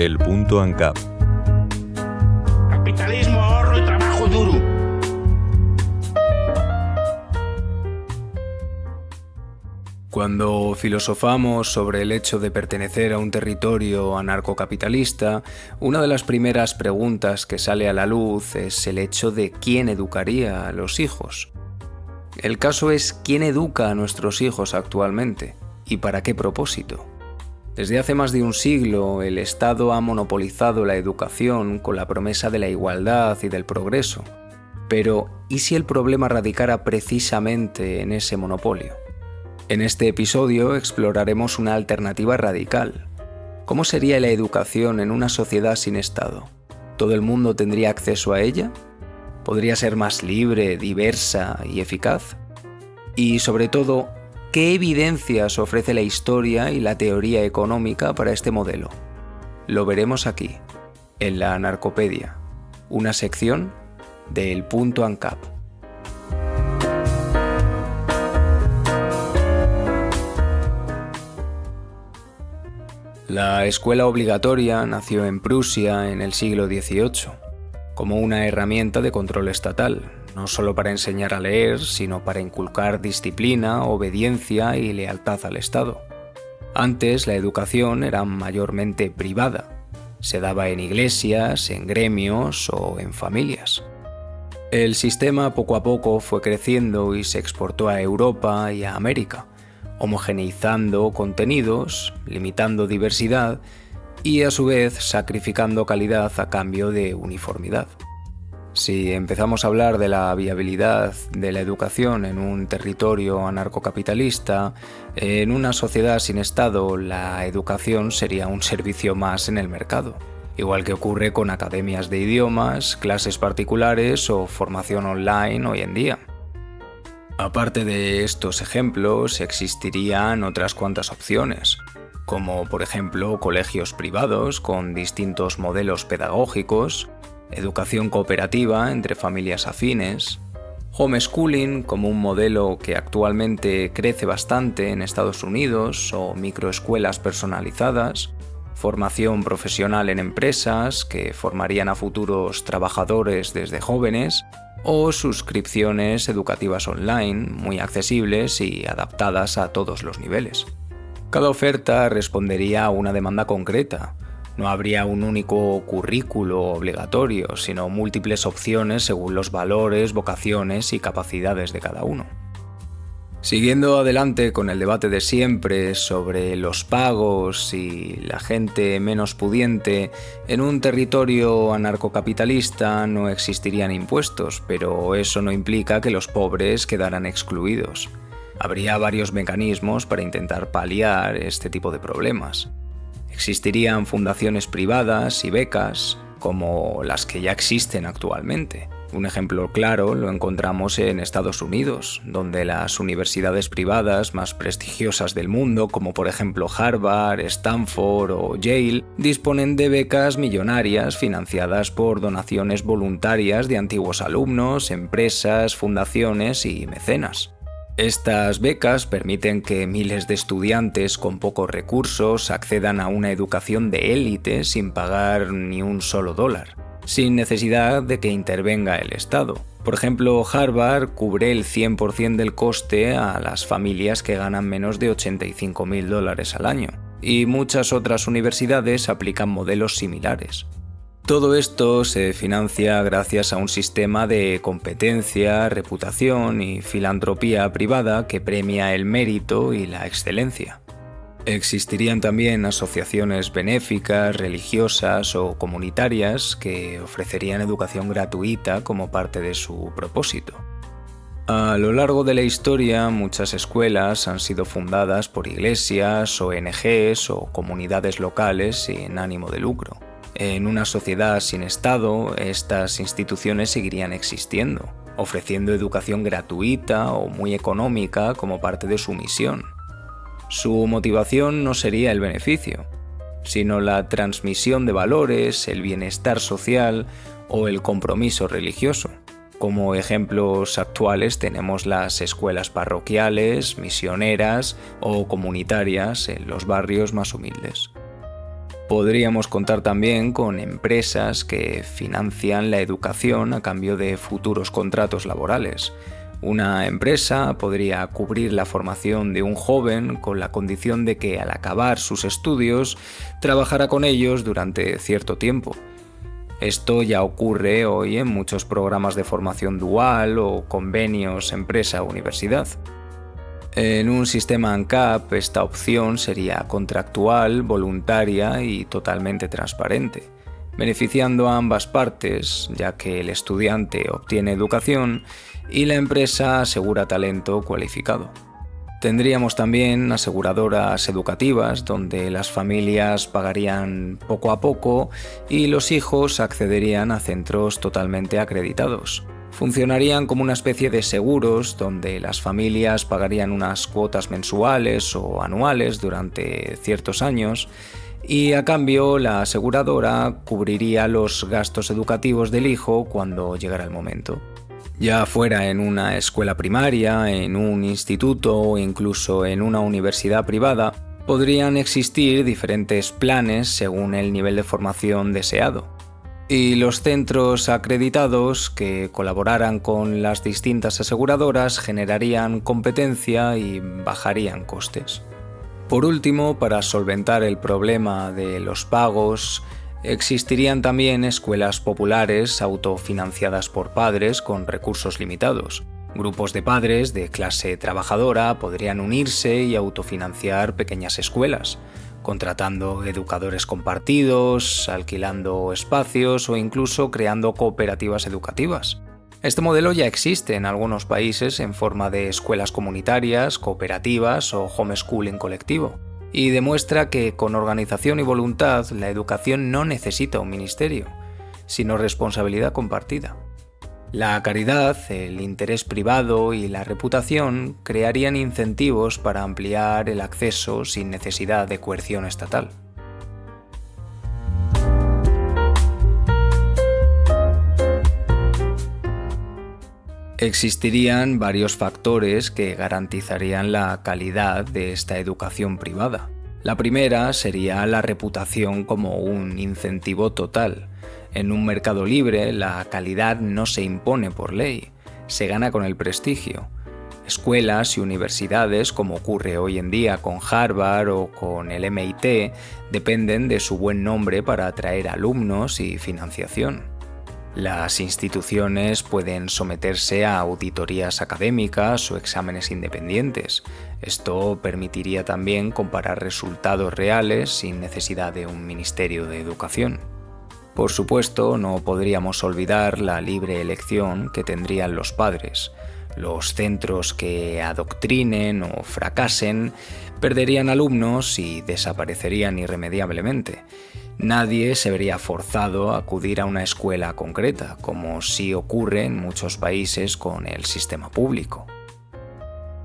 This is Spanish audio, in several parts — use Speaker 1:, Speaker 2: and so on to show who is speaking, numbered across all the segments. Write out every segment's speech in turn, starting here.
Speaker 1: El punto ANCAP.
Speaker 2: Capitalismo, ahorro y trabajo duro.
Speaker 3: Cuando filosofamos sobre el hecho de pertenecer a un territorio anarcocapitalista, una de las primeras preguntas que sale a la luz es el hecho de quién educaría a los hijos. El caso es quién educa a nuestros hijos actualmente y para qué propósito. Desde hace más de un siglo, el Estado ha monopolizado la educación con la promesa de la igualdad y del progreso. Pero, ¿y si el problema radicara precisamente en ese monopolio? En este episodio exploraremos una alternativa radical. ¿Cómo sería la educación en una sociedad sin Estado? ¿Todo el mundo tendría acceso a ella? ¿Podría ser más libre, diversa y eficaz? Y sobre todo, ¿qué evidencias ofrece la historia y la teoría económica para este modelo? Lo veremos aquí, en la Anarcopedia, una sección de El punto ANCAP. La escuela obligatoria nació en Prusia en el siglo XVIII, como una herramienta de control estatal, no solo para enseñar a leer, sino para inculcar disciplina, obediencia y lealtad al Estado. Antes la educación era mayormente privada, se daba en iglesias, en gremios o en familias. El sistema poco a poco fue creciendo y se exportó a Europa y a América, homogeneizando contenidos, limitando diversidad y a su vez sacrificando calidad a cambio de uniformidad. Si empezamos a hablar de la viabilidad de la educación en un territorio anarcocapitalista, en una sociedad sin Estado, la educación sería un servicio más en el mercado, igual que ocurre con academias de idiomas, clases particulares o formación online hoy en día. Aparte de estos ejemplos, existirían otras cuantas opciones, como por ejemplo colegios privados con distintos modelos pedagógicos, educación cooperativa entre familias afines, homeschooling como un modelo que actualmente crece bastante en Estados Unidos o microescuelas personalizadas, formación profesional en empresas que formarían a futuros trabajadores desde jóvenes, o suscripciones educativas online muy accesibles y adaptadas a todos los niveles. Cada oferta respondería a una demanda concreta. No habría un único currículo obligatorio, sino múltiples opciones según los valores, vocaciones y capacidades de cada uno. Siguiendo adelante con el debate de siempre sobre los pagos y la gente menos pudiente, en un territorio anarcocapitalista no existirían impuestos, pero eso no implica que los pobres quedaran excluidos. Habría varios mecanismos para intentar paliar este tipo de problemas. Existirían fundaciones privadas y becas, como las que ya existen actualmente. Un ejemplo claro lo encontramos en Estados Unidos, donde las universidades privadas más prestigiosas del mundo, como por ejemplo Harvard, Stanford o Yale, disponen de becas millonarias financiadas por donaciones voluntarias de antiguos alumnos, empresas, fundaciones y mecenas. Estas becas permiten que miles de estudiantes con pocos recursos accedan a una educación de élite sin pagar ni un solo dólar, sin necesidad de que intervenga el Estado. Por ejemplo, Harvard cubre el 100% del coste a las familias que ganan menos de $85.000 al año, y muchas otras universidades aplican modelos similares. Todo esto se financia gracias a un sistema de competencia, reputación y filantropía privada que premia el mérito y la excelencia. Existirían también asociaciones benéficas, religiosas o comunitarias que ofrecerían educación gratuita como parte de su propósito. A lo largo de la historia, muchas escuelas han sido fundadas por iglesias, ONGs o comunidades locales sin ánimo de lucro. En una sociedad sin Estado, estas instituciones seguirían existiendo, ofreciendo educación gratuita o muy económica como parte de su misión. Su motivación no sería el beneficio, sino la transmisión de valores, el bienestar social o el compromiso religioso. Como ejemplos actuales tenemos las escuelas parroquiales, misioneras o comunitarias en los barrios más humildes. Podríamos contar también con empresas que financian la educación a cambio de futuros contratos laborales. Una empresa podría cubrir la formación de un joven con la condición de que al acabar sus estudios trabajara con ellos durante cierto tiempo. Esto ya ocurre hoy en muchos programas de formación dual o convenios empresa-universidad. En un sistema ANCAP, esta opción sería contractual, voluntaria y totalmente transparente, beneficiando a ambas partes, ya que el estudiante obtiene educación y la empresa asegura talento cualificado. Tendríamos también aseguradoras educativas donde las familias pagarían poco a poco y los hijos accederían a centros totalmente acreditados. Funcionarían como una especie de seguros donde las familias pagarían unas cuotas mensuales o anuales durante ciertos años y a cambio la aseguradora cubriría los gastos educativos del hijo cuando llegara el momento. Ya fuera en una escuela primaria, en un instituto o incluso en una universidad privada, podrían existir diferentes planes según el nivel de formación deseado. Y los centros acreditados que colaboraran con las distintas aseguradoras generarían competencia y bajarían costes. Por último, para solventar el problema de los pagos, existirían también escuelas populares autofinanciadas por padres con recursos limitados. Grupos de padres de clase trabajadora podrían unirse y autofinanciar pequeñas escuelas, contratando educadores compartidos, alquilando espacios o incluso creando cooperativas educativas. Este modelo ya existe en algunos países en forma de escuelas comunitarias, cooperativas o homeschooling colectivo. Y demuestra que con organización y voluntad la educación no necesita un ministerio, sino responsabilidad compartida. La caridad, el interés privado y la reputación crearían incentivos para ampliar el acceso sin necesidad de coerción estatal. Existirían varios factores que garantizarían la calidad de esta educación privada. La primera sería la reputación como un incentivo total. En un mercado libre, la calidad no se impone por ley, se gana con el prestigio. Escuelas y universidades, como ocurre hoy en día con Harvard o con el MIT, dependen de su buen nombre para atraer alumnos y financiación. Las instituciones pueden someterse a auditorías académicas o exámenes independientes. Esto permitiría también comparar resultados reales sin necesidad de un ministerio de educación. Por supuesto, no podríamos olvidar la libre elección que tendrían los padres. Los centros que adoctrinen o fracasen perderían alumnos y desaparecerían irremediablemente. Nadie se vería forzado a acudir a una escuela concreta, como sí ocurre en muchos países con el sistema público.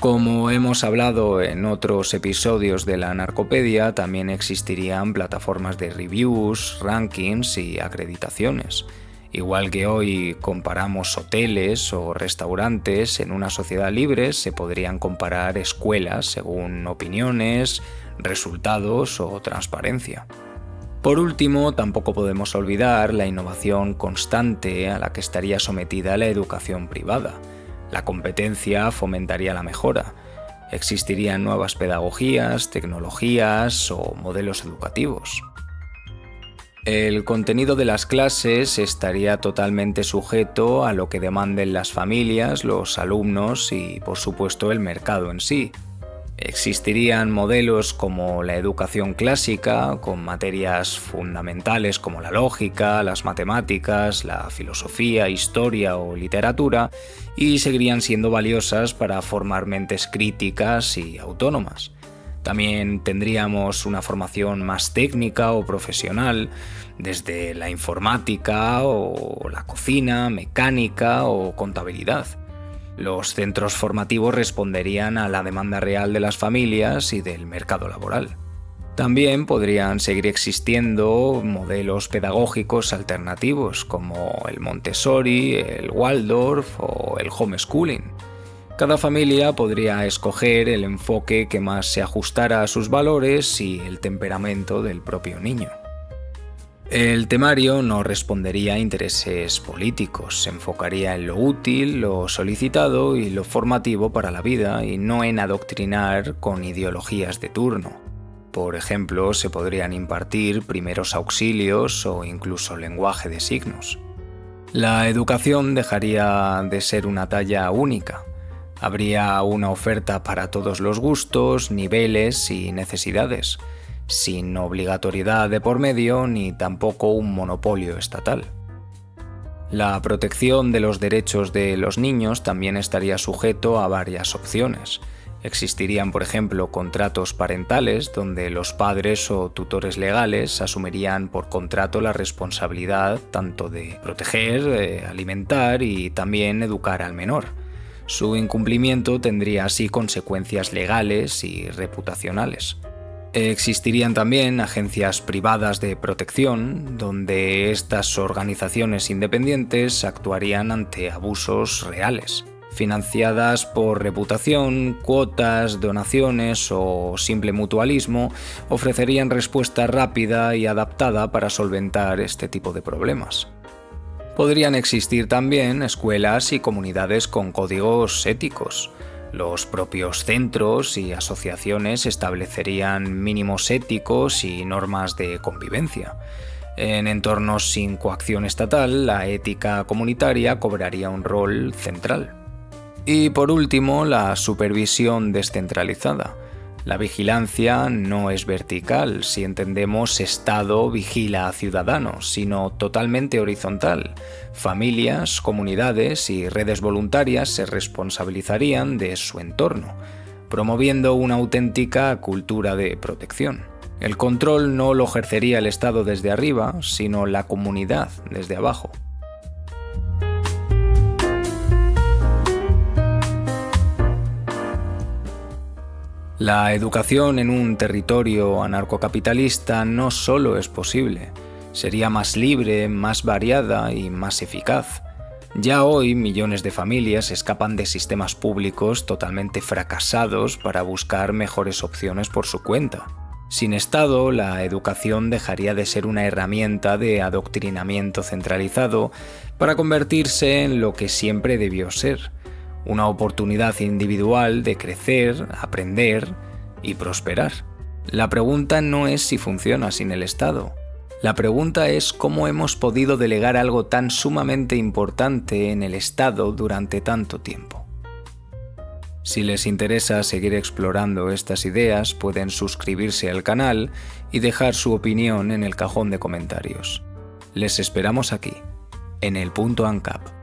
Speaker 3: Como hemos hablado en otros episodios de la Narcopedia, también existirían plataformas de reviews, rankings y acreditaciones. Igual que hoy comparamos hoteles o restaurantes, en una sociedad libre se podrían comparar escuelas según opiniones, resultados o transparencia. Por último, tampoco podemos olvidar la innovación constante a la que estaría sometida la educación privada. La competencia fomentaría la mejora. Existirían nuevas pedagogías, tecnologías o modelos educativos. El contenido de las clases estaría totalmente sujeto a lo que demanden las familias, los alumnos y, por supuesto, el mercado en sí. Existirían modelos como la educación clásica, con materias fundamentales como la lógica, las matemáticas, la filosofía, historia o literatura, y seguirían siendo valiosas para formar mentes críticas y autónomas. También tendríamos una formación más técnica o profesional, desde la informática o la cocina, mecánica o contabilidad. Los centros formativos responderían a la demanda real de las familias y del mercado laboral. También podrían seguir existiendo modelos pedagógicos alternativos como el Montessori, el Waldorf o el homeschooling. Cada familia podría escoger el enfoque que más se ajustara a sus valores y el temperamento del propio niño. El temario no respondería a intereses políticos, se enfocaría en lo útil, lo solicitado y lo formativo para la vida y no en adoctrinar con ideologías de turno. Por ejemplo, se podrían impartir primeros auxilios o incluso lenguaje de signos. La educación dejaría de ser una talla única. Habría una oferta para todos los gustos, niveles y necesidades, sin obligatoriedad de por medio ni tampoco un monopolio estatal. La protección de los derechos de los niños también estaría sujeto a varias opciones. Existirían, por ejemplo, contratos parentales donde los padres o tutores legales asumirían por contrato la responsabilidad tanto de proteger, alimentar y también educar al menor. Su incumplimiento tendría así consecuencias legales y reputacionales. Existirían también agencias privadas de protección, donde estas organizaciones independientes actuarían ante abusos reales, financiadas por reputación, cuotas, donaciones o simple mutualismo, ofrecerían respuesta rápida y adaptada para solventar este tipo de problemas. Podrían existir también escuelas y comunidades con códigos éticos. Los propios centros y asociaciones establecerían mínimos éticos y normas de convivencia. En entornos sin coacción estatal, la ética comunitaria cobraría un rol central. Y por último, la supervisión descentralizada. La vigilancia no es vertical, si entendemos Estado vigila a ciudadanos, sino totalmente horizontal. Familias, comunidades y redes voluntarias se responsabilizarían de su entorno, promoviendo una auténtica cultura de protección. El control no lo ejercería el Estado desde arriba, sino la comunidad desde abajo. La educación en un territorio anarcocapitalista no solo es posible, sería más libre, más variada y más eficaz. Ya hoy millones de familias escapan de sistemas públicos totalmente fracasados para buscar mejores opciones por su cuenta. Sin Estado, la educación dejaría de ser una herramienta de adoctrinamiento centralizado para convertirse en lo que siempre debió ser: una oportunidad individual de crecer, aprender y prosperar. La pregunta no es si funciona sin el Estado. La pregunta es cómo hemos podido delegar algo tan sumamente importante en el Estado durante tanto tiempo. Si les interesa seguir explorando estas ideas, pueden suscribirse al canal y dejar su opinión en el cajón de comentarios. Les esperamos aquí, en el punto ANCAP.